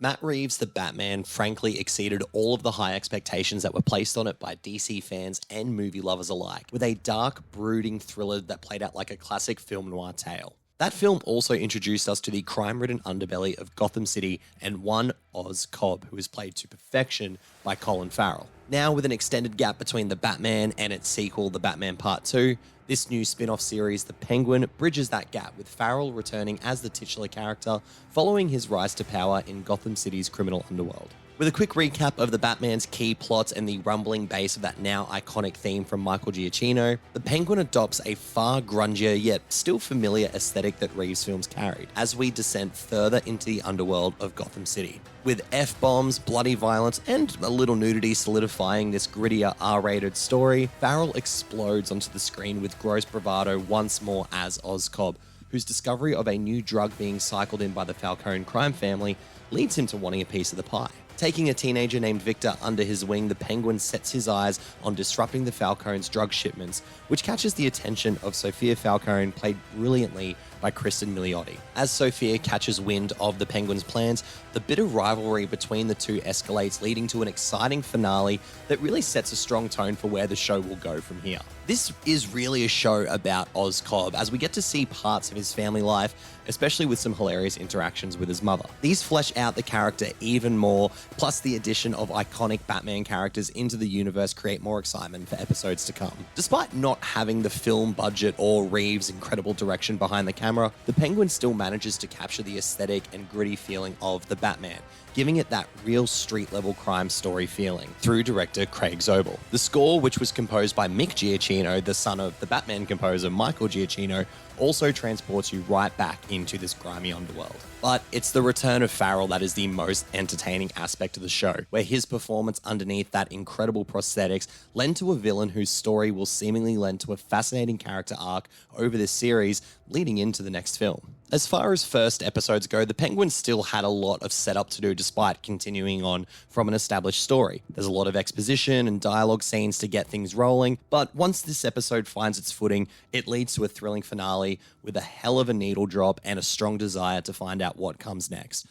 Matt Reeves' The Batman frankly exceeded all of the high expectations that were placed on it by DC fans and movie lovers alike, with a dark, brooding thriller that played out like a classic film noir tale. That film also introduced us to the crime-ridden underbelly of Gotham City and one Oz Cobb, who is played to perfection by Colin Farrell. Now, with an extended gap between The Batman and its sequel, The Batman Part 2, this new spin-off series, The Penguin, bridges that gap, with Farrell returning as the titular character following his rise to power in Gotham City's criminal underworld. With a quick recap of the Batman's key plots and the rumbling bass of that now iconic theme from Michael Giacchino, the Penguin adopts a far grungier yet still familiar aesthetic that Reeves films carried, as we descend further into the underworld of Gotham City. With F-bombs, bloody violence, and a little nudity solidifying this grittier R-rated story, Farrell explodes onto the screen with gross bravado once more as Oz Cobb, whose discovery of a new drug being cycled in by the Falcone crime family leads him to wanting a piece of the pie. Taking a teenager named Victor under his wing, the Penguin sets his eyes on disrupting the Falcone's drug shipments, which catches the attention of Sophia Falcone, played brilliantly by Kristen Milioti. As Sophia catches wind of the Penguin's plans, the bitter rivalry between the two escalates, leading to an exciting finale that really sets a strong tone for where the show will go from here. This is really a show about Oz Cobb, as we get to see parts of his family life, especially with some hilarious interactions with his mother. These flesh out the character even more, plus the addition of iconic Batman characters into the universe create more excitement for episodes to come. Despite not having the film budget or Reeves' incredible direction behind the camera, the Penguin still manages to capture the aesthetic and gritty feeling of the Batman, giving it that real street-level crime story feeling through director Craig Zobel. The score, which was composed by Mick Giacchino, the son of the Batman composer Michael Giacchino, also transports you right back into this grimy underworld. But it's the return of Farrell that is the most entertaining aspect of the show, where his performance underneath that incredible prosthetics lend to a villain whose story will seemingly lend to a fascinating character arc over this series, leading into the next film. As far as first episodes go, the Penguin still had a lot of setup to do despite continuing on from an established story. There's a lot of exposition and dialogue scenes to get things rolling, but once this episode finds its footing, it leads to a thrilling finale with a hell of a needle drop and a strong desire to find out what comes next.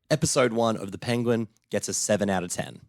Episode 1 of The Penguin gets a 7 out of 10.